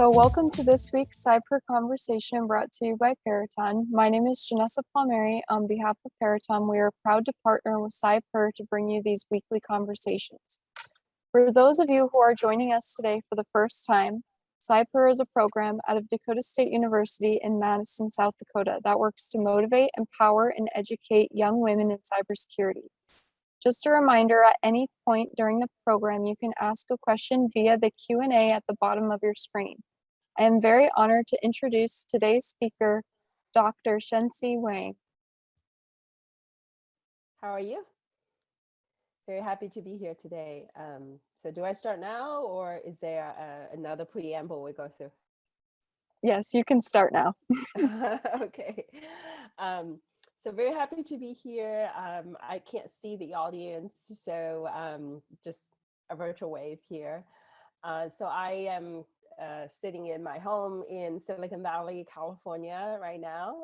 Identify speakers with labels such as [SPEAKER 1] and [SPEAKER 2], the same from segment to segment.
[SPEAKER 1] So welcome to this week's CybHER conversation brought to you by Peraton. My name is Janessa Palmieri. On behalf of Peraton, we are proud to partner with CybHER to bring you these weekly conversations. For those of you who are joining us today for the first time, CybHER is a program out of Dakota State University in Madison, South Dakota that works to motivate, empower, and educate young women in cybersecurity. Just a reminder, at any point during the program, you can ask a question via the Q&A at the bottom of your screen. I am very honored to introduce today's speaker, Dr. Chenxi Wang.
[SPEAKER 2] How are you? Very happy to be here today. So do I start now, or is there another preamble we go through?
[SPEAKER 1] Yes, you can start now.
[SPEAKER 2] Okay. So very happy to be here. I can't see the audience, so just a virtual wave here. So I am sitting in my home in Silicon Valley, California right now.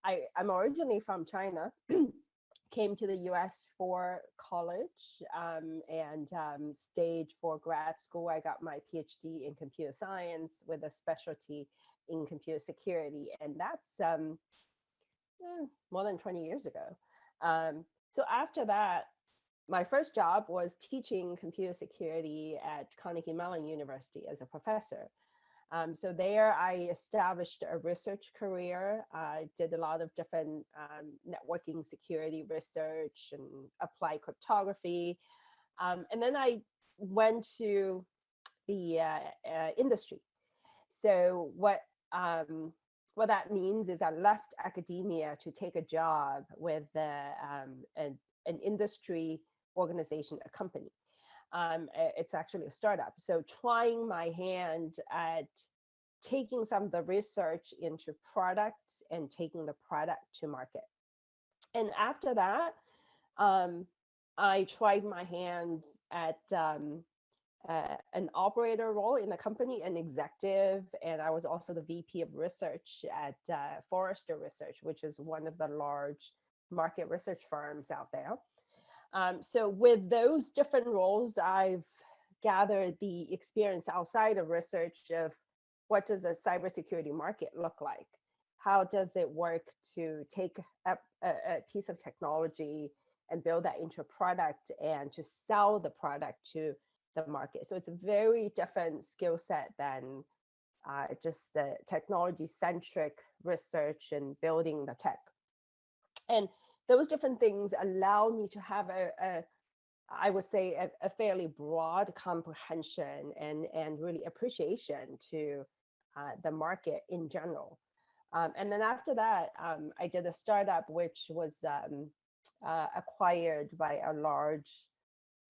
[SPEAKER 2] I'm originally from China, came to the US for college and stayed for grad school. I got my PhD in computer science with a specialty in computer security, and that's more than 20 years ago. So after that, my first job was teaching computer security at Carnegie Mellon University as a professor. So there I established a research career. I did a lot of different networking security research and applied cryptography. And then I went to the industry. So what that means is I left academia to take a job with an industry organization, a company. It's actually a startup. So trying my hand at taking some of the research into products and taking the product to market. And after that, I tried my hand at an operator role in the company, an executive, and I was also the VP of research at Forrester Research, which is one of the large market research firms out there. So with those different roles, I've gathered the experience outside of research of what does a cybersecurity market look like? How does it work to take a piece of technology and build that into a product and to sell the product to the market? So it's a very different skill set than just the technology-centric research and building the tech. And those different things allow me to have I would say, a fairly broad comprehension and really appreciation to the market in general. And then after that, I did a startup which was acquired by a large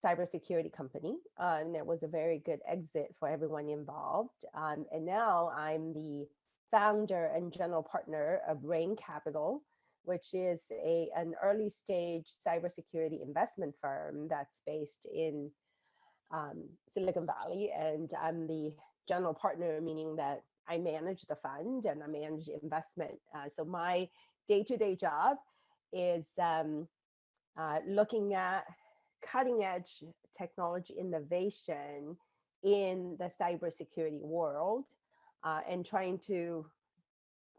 [SPEAKER 2] cybersecurity company, and it was a very good exit for everyone involved. And now I'm the founder and general partner of Rain Capital, which is an early stage cybersecurity investment firm that's based in Silicon Valley. And I'm the general partner, meaning that I manage the fund and I manage investment. So my day-to-day job is looking at cutting edge technology innovation in the cybersecurity world and trying to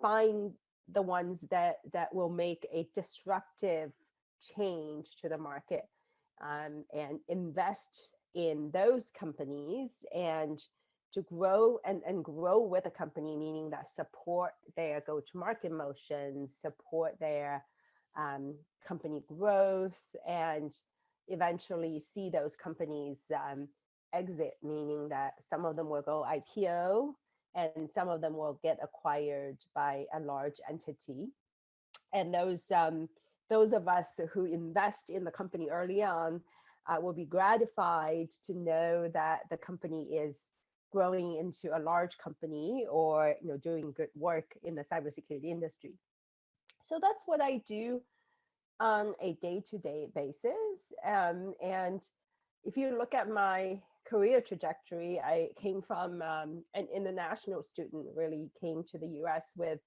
[SPEAKER 2] find the ones that will make a disruptive change to the market and invest in those companies and to grow and grow with a company, meaning that support their go-to-market motions, support their company growth, and eventually see those companies exit, meaning that some of them will go IPO and some of them will get acquired by a large entity. And those of us who invest in the company early on will be gratified to know that the company is growing into a large company or doing good work in the cybersecurity industry. So that's what I do on a day-to-day basis. And if you look at my career trajectory, I came from an international student, really came to the US with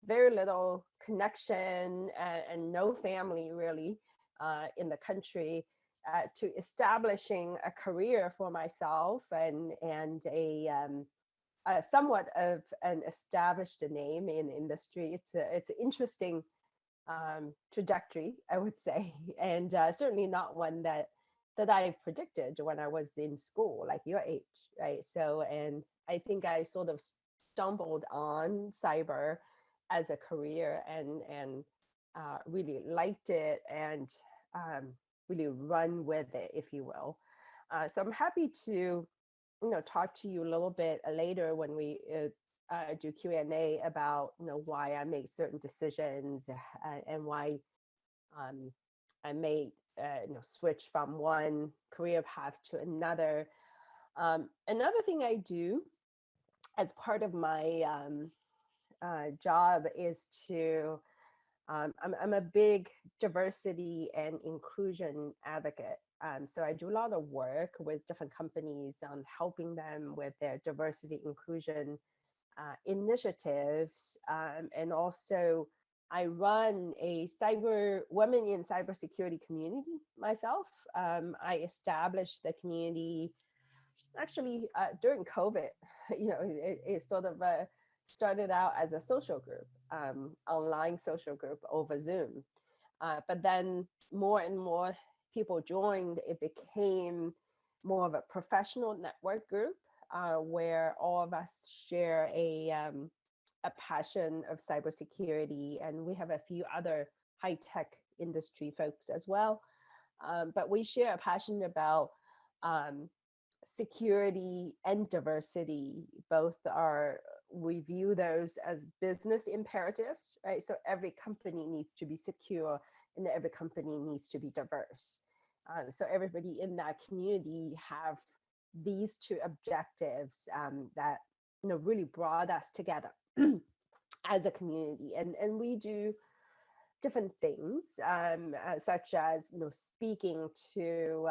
[SPEAKER 2] very little connection and no family really in the country, to establishing a career for myself and somewhat of an established name in the industry. It's an interesting trajectory, I would say, and certainly not one that I predicted when I was in school, like your age, right? So, and I think I sort of stumbled on cyber as a career and really liked it and really run with it, if you will. So I'm happy to talk to you a little bit later when we do Q&A about why I make certain decisions and why I made switch from one career path to another. Another thing I do as part of my job is to I'm a big diversity and inclusion advocate. So I do a lot of work with different companies on helping them with their diversity inclusion initiatives. And also I run a women in cybersecurity community myself. I established the community actually during COVID. It sort of started out as a social group, online social group over Zoom. But then more and more people joined. It became more of a professional network group where all of us share a passion of cybersecurity, and we have a few other high-tech industry folks as well. But we share a passion about security and diversity. Both we view those as business imperatives, right? So every company needs to be secure and every company needs to be diverse. So everybody in that community have these two objectives that really brought us together as a community. And we do different things, such as speaking to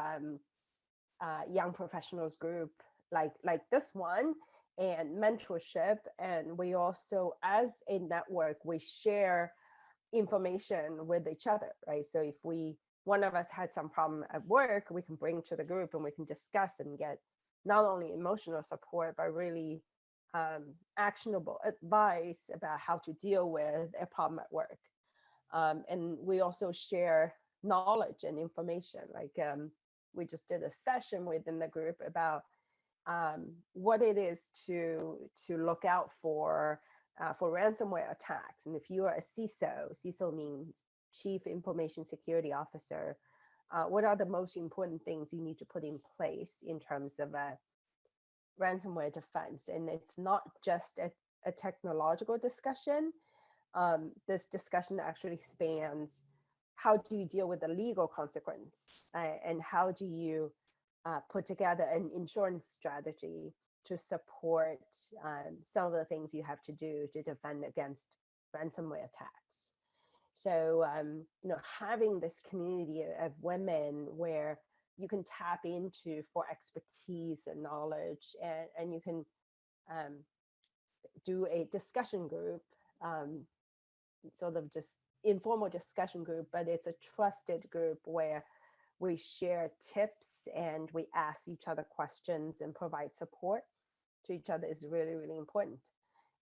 [SPEAKER 2] young professionals group like this one, and mentorship. And we also, as a network, we share information with each other, right? So if one of us had some problem at work, we can bring to the group and we can discuss and get not only emotional support, but really actionable advice about how to deal with a problem at work. And we also share knowledge and information. Like we just did a session within the group about what it is to look out for ransomware attacks. And if you are a CISO means Chief Information Security Officer, what are the most important things you need to put in place in terms of a ransomware defense? And it's not just a technological discussion. This discussion actually spans how do you deal with the legal consequence, and how do you put together an insurance strategy to support some of the things you have to do to defend against ransomware attacks. So, having this community of women where you can tap into for expertise and knowledge, and you can do a discussion group, sort of just informal discussion group, but it's a trusted group where we share tips and we ask each other questions and provide support to each other is really, really important.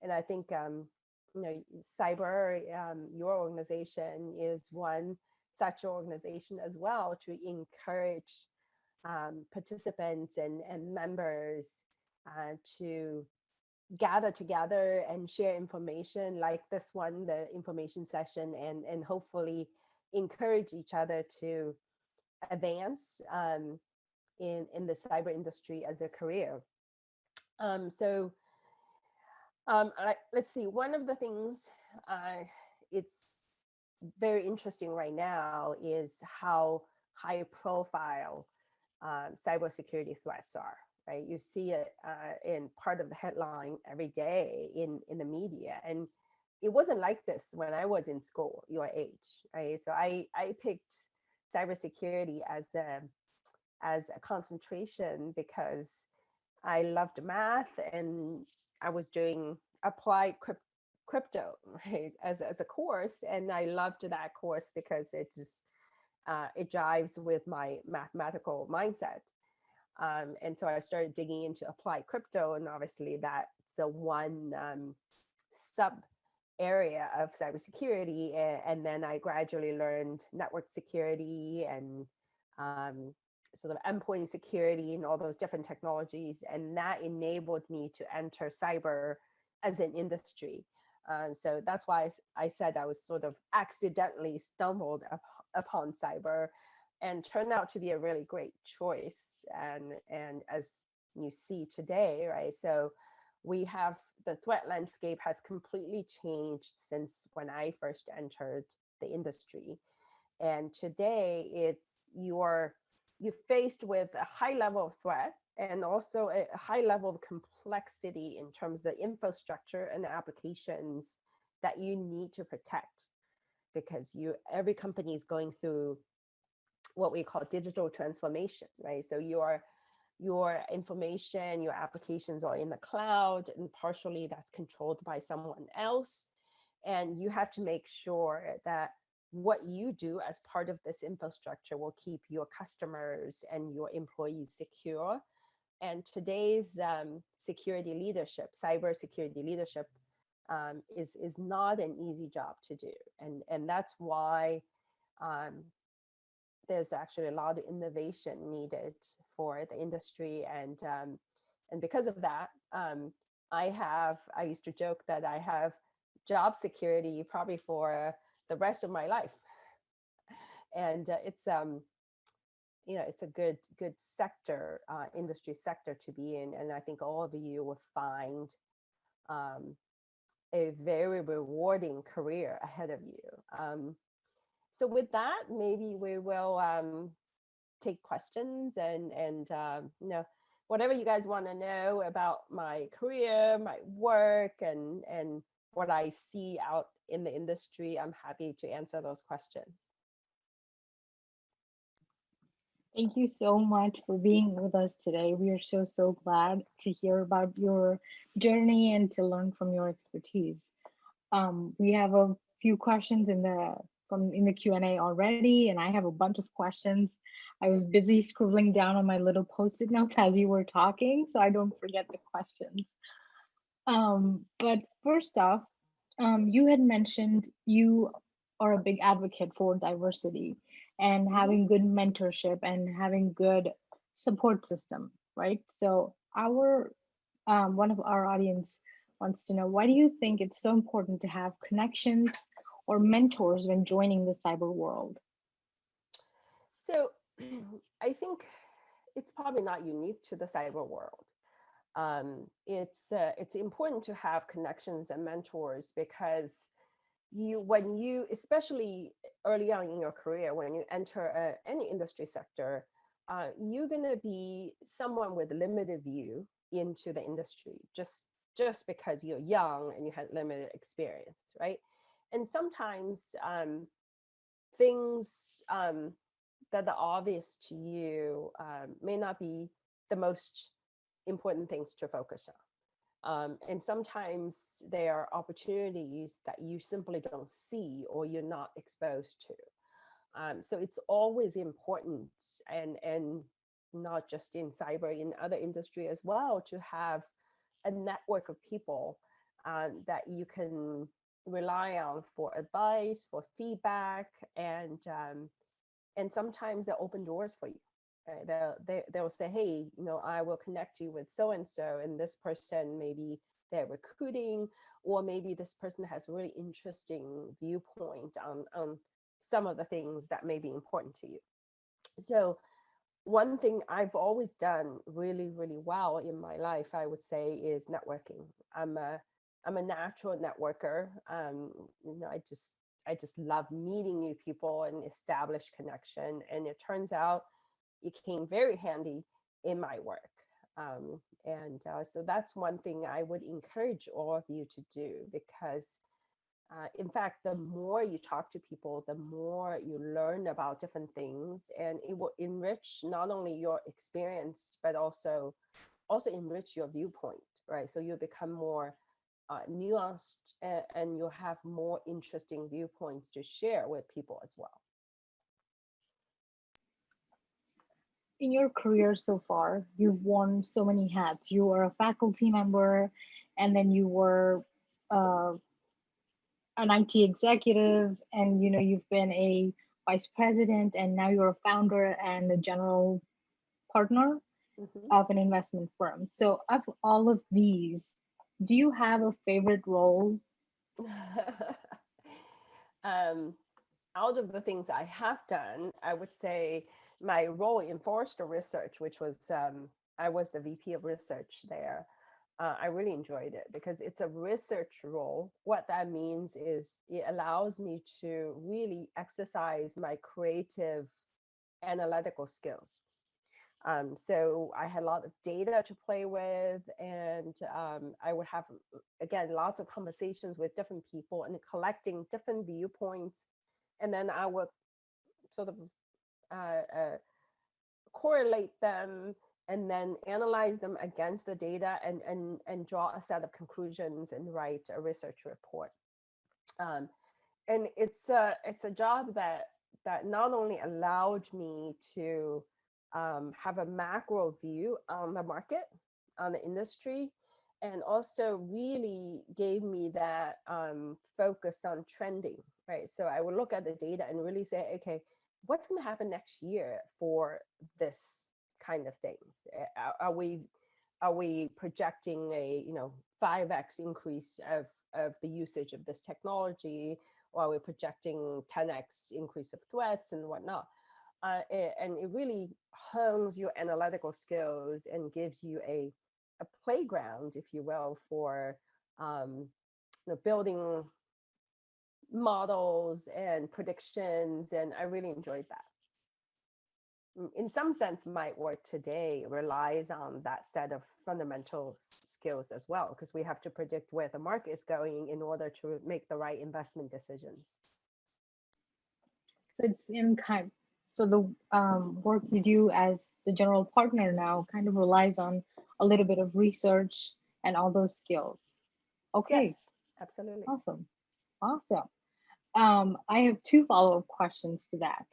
[SPEAKER 2] And I think, CybHER, your organization is one such organization as well, to encourage participants and members to gather together and share information like this one, the information session, and hopefully encourage each other to advance in the cyber industry as a career. Let's see, one of the things it's very interesting right now is how high profile cybersecurity threats are, right? You see it in part of the headline every day in the media. And it wasn't like this when I was in school, your age, right? So I picked cybersecurity as a concentration because I loved math and I was doing applied crypto, right, as a course, and I loved that course because it jives with my mathematical mindset. And so I started digging into applied crypto, and obviously that's one sub area of cybersecurity, and then I gradually learned network security and sort of endpoint security and all those different technologies, and that enabled me to enter cyber as an industry. So that's why I said I was sort of accidentally stumbled upon cyber, and turned out to be a really great choice. And as you see today, right? So we have the threat landscape has completely changed since when I first entered the industry. And today you're faced with a high level of threat and also a high level of complexity in terms of the infrastructure and the applications that you need to protect, because every company is going through what we call digital transformation, right? So your information, your applications are in the cloud, and partially that's controlled by someone else. And you have to make sure that what you do as part of this infrastructure will keep your customers and your employees secure. And today's security leadership, cybersecurity leadership, is not an easy job to do. And that's why there's actually a lot of innovation needed for the industry. And because of that, I used to joke that I have job security probably for the rest of my life. And it's it's a good sector, industry sector to be in. And I think all of you will find a very rewarding career ahead of you. So with that, maybe we will take questions and whatever you guys want to know about my career, my work, and what I see out in the industry. I'm happy to answer those questions.
[SPEAKER 3] Thank you so much for being with us today. We are so glad to hear about your journey and to learn from your expertise. We have a few questions in the Q&A already, and I have a bunch of questions. I was busy scribbling down on my little post-it notes as you were talking, so I don't forget the questions. But first off, you had mentioned you are a big advocate for diversity and having good mentorship and having good support system, right? So one of our audience wants to know, why do you think it's so important to have connections or mentors when joining the cyber world?
[SPEAKER 2] So I think it's probably not unique to the cyber world. It's important to have connections and mentors, because when you, especially early on in your career, when you enter any industry sector, you're going to be someone with limited view into the industry, just because you're young and you had limited experience, right? And sometimes things that are obvious to you may not be the most important things to focus on. And sometimes there are opportunities that you simply don't see or you're not exposed to. So it's always important, and not just in cyber, in other industry as well, to have a network of people that you can rely on for advice, for feedback, and sometimes they open doors for you. They'll say, hey, I will connect you with so and so, and this person, maybe they're recruiting, or maybe this person has a really interesting viewpoint on some of the things that may be important to you. So one thing I've always done really well in my life, I would say, is networking. I'm a natural networker. I just love meeting new people and establish connection, and it turns out it came very handy in my work. So that's one thing I would encourage all of you to do, because in fact, the more you talk to people, the more you learn about different things, and it will enrich not only your experience, but also enrich your viewpoint, right? So you become more nuanced, and you'll have more interesting viewpoints to share with people as well.
[SPEAKER 3] In your career so far, you've worn so many hats. You are a faculty member and then you were an IT executive, and you've been a vice president, and now you're a founder and a general partner
[SPEAKER 2] Mhm.
[SPEAKER 3] of an investment firm. So, of all of these, do you have a favorite role?
[SPEAKER 2] um, out of the things I have done, I would say my role in Forrester research, which was I was the VP of research there. I really enjoyed it because it's a research role. What that means is it allows me to really exercise my creative analytical skills. So I had a lot of data to play with, and I would have, again, lots of conversations with different people and collecting different viewpoints. And then I would sort of correlate them and then analyze them against the data and draw a set of conclusions and write a research report. And it's a job that not only allowed me to have a macro view on the market, on the industry, and also really gave me that focus on trending, right? So I would look at the data and really say, okay, what's going to happen next year for this kind of things? Are we projecting a 5x increase of the usage of this technology, or are we projecting 10x increase of threats and whatnot? And it really hones your analytical skills and gives you a playground, if you will, for building models and predictions. And I really enjoyed that. In some sense, my work today relies on that set of fundamental skills as well, because we have to predict where the market is going in order to make the right investment decisions.
[SPEAKER 3] So it's in kind. So the work you do as the general partner now kind of relies on a little bit of research and all those skills. Okay,
[SPEAKER 2] Yes, absolutely.
[SPEAKER 3] awesome, awesome. I have two follow-up questions to that.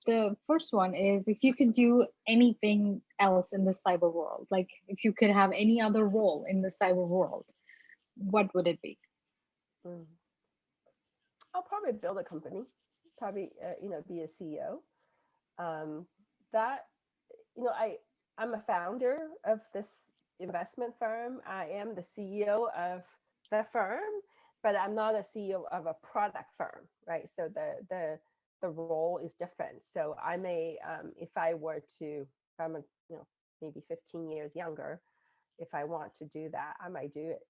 [SPEAKER 3] The first one is, if you could do anything else in the cyber world, like if you could have any other role in the cyber world, what would it be?
[SPEAKER 2] Mm. I'll probably build a company, probably be a CEO. That I'm a founder of this investment firm. I am the CEO of the firm, but I'm not a CEO of a product firm, right? So the role is different. So I may, if I'm maybe 15 years younger, if I want to do that, I might do it.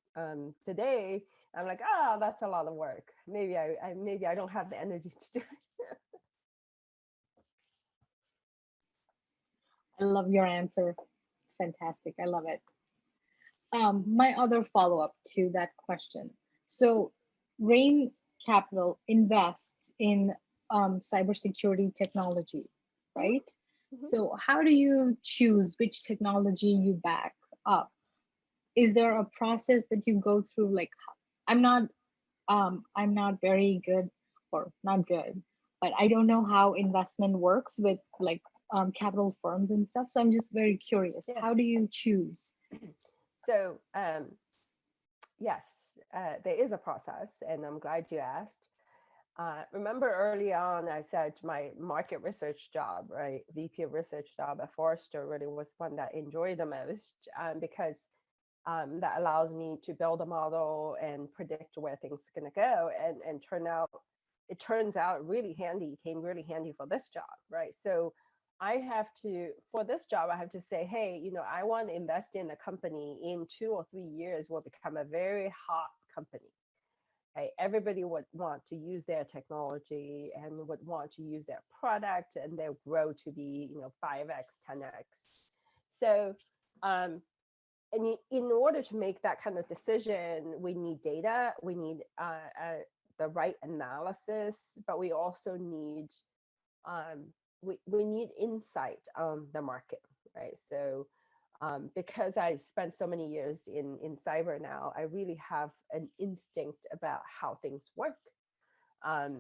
[SPEAKER 2] Today, I'm like, that's a lot of work. Maybe I don't have the energy to do it.
[SPEAKER 3] I love your answer. It's fantastic. I love it. My other follow-up to that question. So, Rain Capital invests in cybersecurity technology, right?
[SPEAKER 2] Mhm.
[SPEAKER 3] So, how do you choose which technology you back up? Is there a process that you go through? Like, I'm not, I'm not very good, or not good, but I don't know how investment works with like capital firms and stuff. So I'm just very curious.
[SPEAKER 2] Yeah.
[SPEAKER 3] How do you choose?
[SPEAKER 2] So yes, there is a process, and I'm glad you asked. Remember early on, I said my market research job, right? VP of research job at Forrester really was one that I enjoyed the most, because that allows me to build a model and predict where things are going to go, and it turns out really handy, came really handy for this job, right? So for this job, I have to say, hey, I want to invest in a company in 2 or 3 years will become a very hot company. Right? Everybody would want to use their technology and would want to use their product, and they'll grow to be 5x, 10x. So and in order to make that kind of decision, we need data, we need the right analysis, but we also need we need insight on the market, right? So because I've spent so many years in cyber now, I really have an instinct about how things work.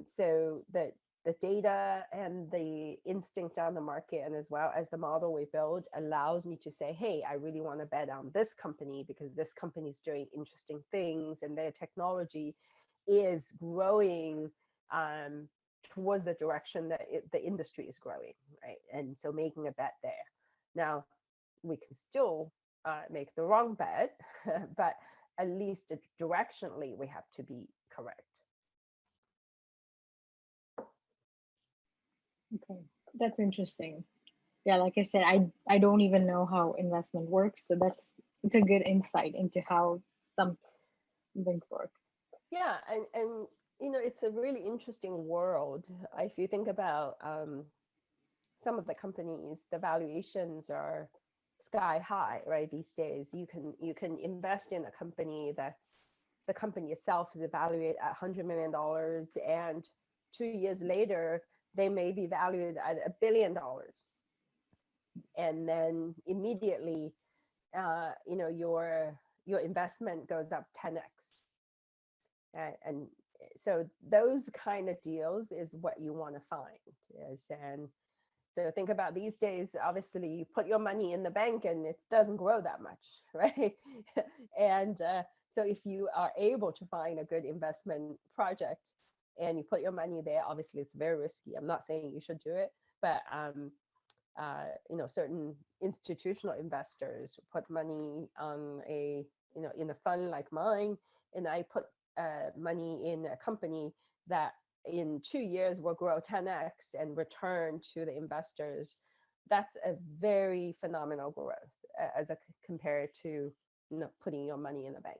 [SPEAKER 2] So the the data and the instinct on the market, and as well as the model we build, allows me to say, hey, I really want to bet on this company because this company is doing interesting things and their technology is growing towards the direction that the industry is growing, right? And so making a bet there. Now, we can still make the wrong bet, but at least directionally, we have to be correct.
[SPEAKER 3] Okay, that's interesting. Yeah, like I said, I don't even know how investment works, so it's a good insight into how some things work.
[SPEAKER 2] Yeah, and you know, it's a really interesting world. If you think about some of the companies, the valuations are sky high, right? These days, you can invest in a company that's the company itself is evaluated at $100 million, and 2 years later, they may be valued at $1 billion, and then immediately, you know, your investment goes up 10x, and so those kind of deals is what you want to find. Yes, and so think about these days, obviously you put your money in the bank and it doesn't grow that much, right? And so if you are able to find a good investment project and you put your money there, obviously it's very risky. I'm not saying you should do it, but you know, certain institutional investors put money on a, you know, in a fund like mine, and I put money in a company that in 2 years will grow 10x and return to the investors. That's a very phenomenal growth as compared to, you know, putting your money in the bank.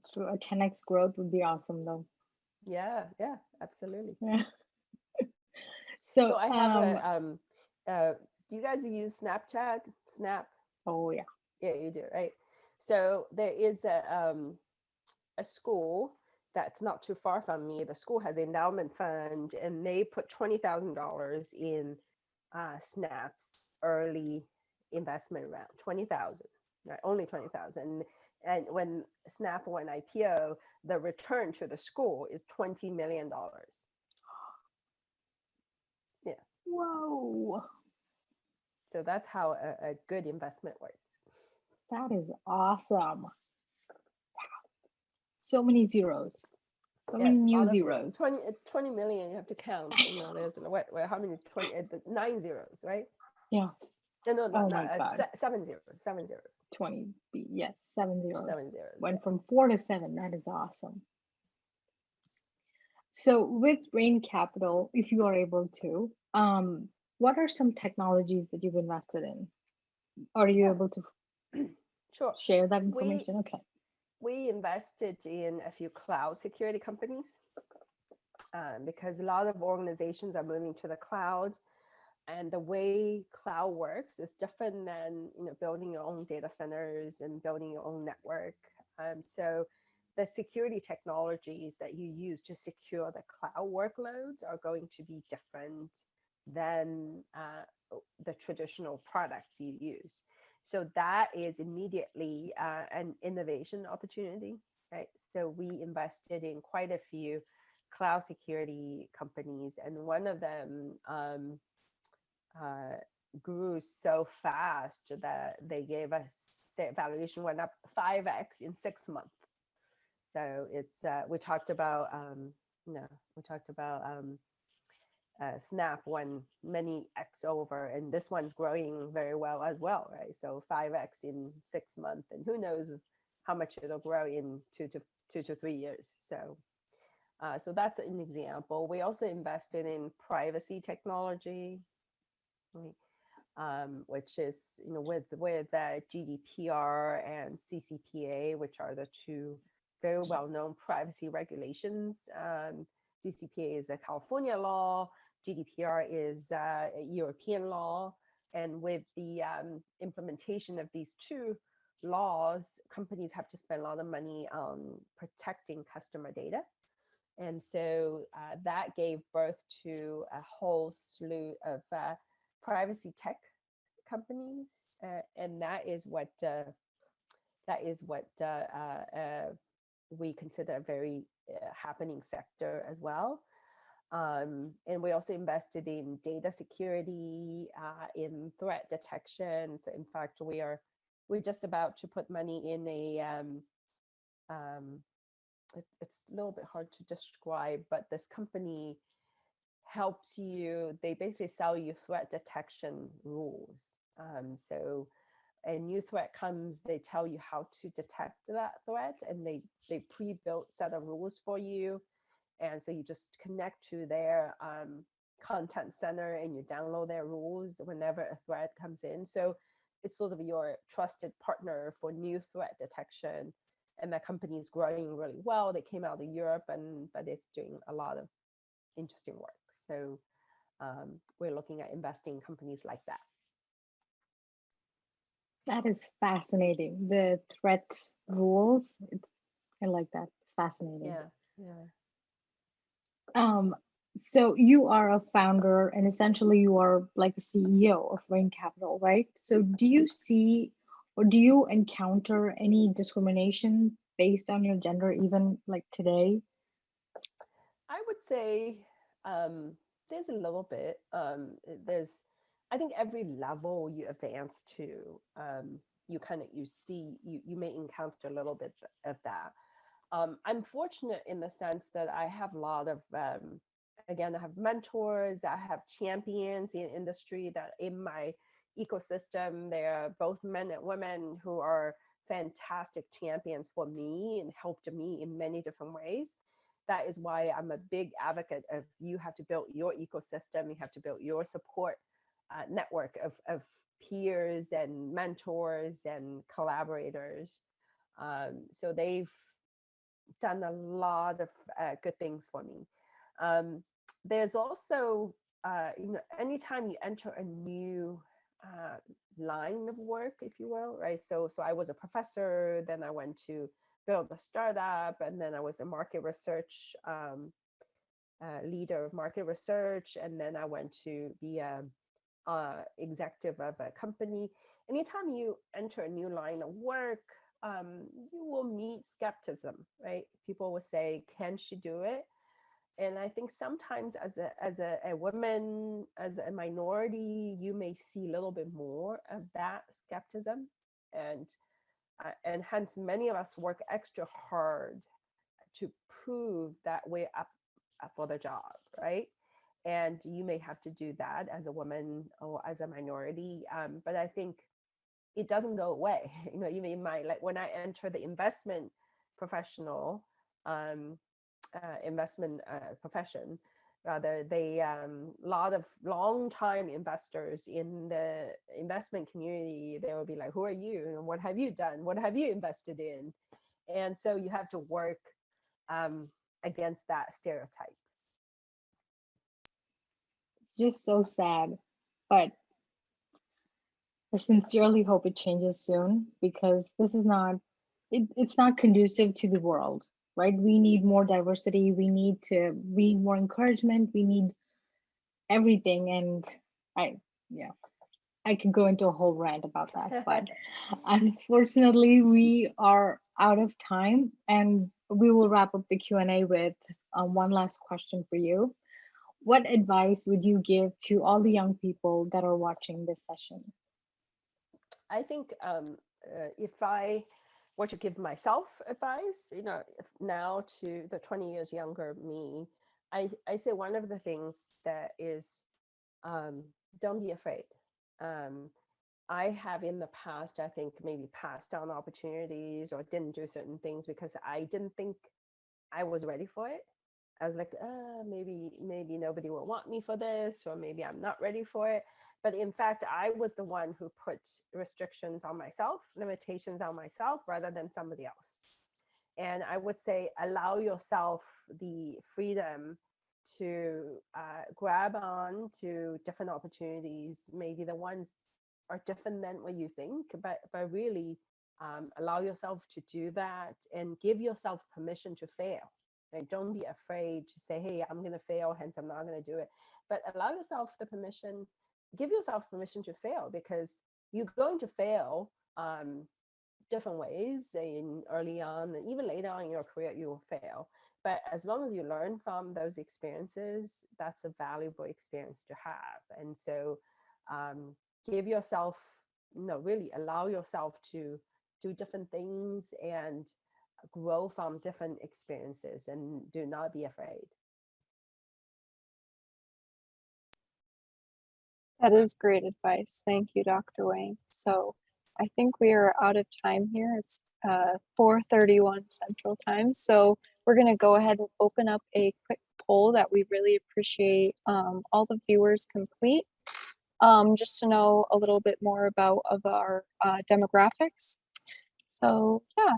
[SPEAKER 3] So a 10x growth would be awesome, though.
[SPEAKER 2] Yeah, absolutely.
[SPEAKER 3] Yeah.
[SPEAKER 2] So I have do you guys use Snapchat? Snap?
[SPEAKER 3] Oh yeah.
[SPEAKER 2] Yeah, you do, right? So there is a school that's not too far from me. The school has an endowment fund, and they put $20,000 in Snap's early investment round. 20,000, right? Only 20,000. And when Snap went IPO, the return to the school is $20 million. Yeah.
[SPEAKER 3] Whoa.
[SPEAKER 2] So that's how a good investment works.
[SPEAKER 3] That is awesome. So many zeros. So many new zeros.
[SPEAKER 2] 20 million you have to count. You know, there's how many? 9 zeros, right?
[SPEAKER 3] Yeah.
[SPEAKER 2] No,
[SPEAKER 3] oh my God.
[SPEAKER 2] 7 zeros. 7 zeros.
[SPEAKER 3] 20. Yes, 7 zeros.
[SPEAKER 2] 7 zeros.
[SPEAKER 3] Went from 4 to 7. That is awesome. So with Rain Capital, if you are able to, what are some technologies that you've invested in? Are you able to
[SPEAKER 2] sure
[SPEAKER 3] share that information? Okay.
[SPEAKER 2] We invested in a few cloud security companies because a lot of organizations are moving to the cloud, and the way cloud works is different than, you know, building your own data centers and building your own network. So the security technologies that you use to secure the cloud workloads are going to be different than the traditional products you use. So that is immediately an innovation opportunity, right? So we invested in quite a few cloud security companies, and one of them grew so fast that they gave us, their valuation went up 5x in 6 months. So it's we talked about Snap went many X over, and this one's growing very well as well, right? So 5x in 6 months, and who knows how much it'll grow in 2 to 3 years. So so that's an example. We also invested in privacy technology, which is, you know, with GDPR and CCPA, which are the two very well-known privacy regulations. CCPA is a California law, GDPR is a European law, and with the implementation of these two laws, companies have to spend a lot of money on protecting customer data. And so that gave birth to a whole slew of privacy tech companies, and that is what we consider a very happening sector as well. And we also invested in data security, in threat detection. So in fact, we're just about to put money in it's a little bit hard to describe, but this company helps you, they basically sell you threat detection rules. So a new threat comes, they tell you how to detect that threat, and they pre-built set of rules for you. And so you just connect to their content center and you download their rules whenever a threat comes in. So it's sort of your trusted partner for new threat detection. And that company is growing really well. They came out of Europe, but it's doing a lot of interesting work. So we're looking at investing in companies like that.
[SPEAKER 3] That is fascinating. The threat rules, I like that. It's fascinating.
[SPEAKER 2] Yeah.
[SPEAKER 3] So you are a founder and essentially you are like a CEO of Rain Capital, right? So do you see or do you encounter any discrimination based on your gender even like today?
[SPEAKER 2] I would say there's a little bit. I think every level you advance to, you may encounter a little bit of that. I'm fortunate in the sense that I have a lot of, again, I have mentors, I have champions in industry that in my ecosystem, they're both men and women who are fantastic champions for me and helped me in many different ways. That is why I'm a big advocate of you have to build your ecosystem, you have to build your support network of peers and mentors and collaborators. So they've done a lot of good things for me. There's also, anytime you enter a new line of work, if you will, right? So I was a professor, then I went to build a startup, and then I was a market research leader of market research, and then I went to be a executive of a company. Anytime you enter a new line of work, you will meet skepticism, right? People will say, "Can she do it?" And I think sometimes as a woman, as a minority, you may see a little bit more of that skepticism, and hence many of us work extra hard to prove that we're up for the job, right? And you may have to do that as a woman or as a minority, but I think it doesn't go away. Even in my, like when I enter the investment professional, investment profession, rather, they lot of long time investors in the investment community, they will be like, "Who are you? And what have you done? What have you invested in?" And so you have to work against that stereotype.
[SPEAKER 3] It's just so sad, but I sincerely hope it changes soon because this is not it's not conducive to the world, right? We need more diversity, we need more encouragement, we need everything. And I yeah, I could go into a whole rant about that, but unfortunately we are out of time, and we will wrap up the Q&A with one last question for you. What advice would you give to all the young people that are watching this session?
[SPEAKER 2] I think if I were to give myself advice, now to the 20 years younger me, I say one of the things that is, don't be afraid. I have in the past, I think, maybe passed on opportunities or didn't do certain things because I didn't think I was ready for it. I was like, maybe nobody will want me for this, or maybe I'm not ready for it. But in fact, I was the one who put restrictions on myself, limitations on myself, rather than somebody else. And I would say, allow yourself the freedom to grab on to different opportunities. Maybe the ones are different than what you think, but really allow yourself to do that and give yourself permission to fail. Like, don't be afraid to say, "Hey, I'm going to fail, hence I'm not going to do it." But allow yourself the permission, give yourself permission to fail, because you're going to fail different ways in early on, and even later on in your career, you will fail. But as long as you learn from those experiences, that's a valuable experience to have. And so give yourself, really allow yourself to do different things and grow from different experiences, and do not be afraid.
[SPEAKER 1] That is great advice. Thank you, Dr. Wang. So I think we are out of time here. It's 4:31 Central Time. So we're going to go ahead and open up a quick poll that we really appreciate all the viewers complete, just to know a little bit more about our demographics. So yeah,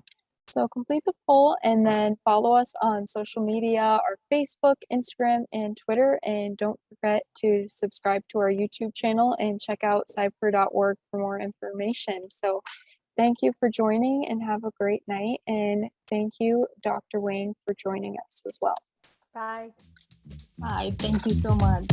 [SPEAKER 1] so complete the poll and then follow us on social media, our Facebook, Instagram, and Twitter. And don't forget to subscribe to our YouTube channel and check out cyber.org for more information. So thank you for joining and have a great night. And thank you, Dr. Wang, for joining us as well.
[SPEAKER 2] Bye.
[SPEAKER 3] Hi, thank you so much.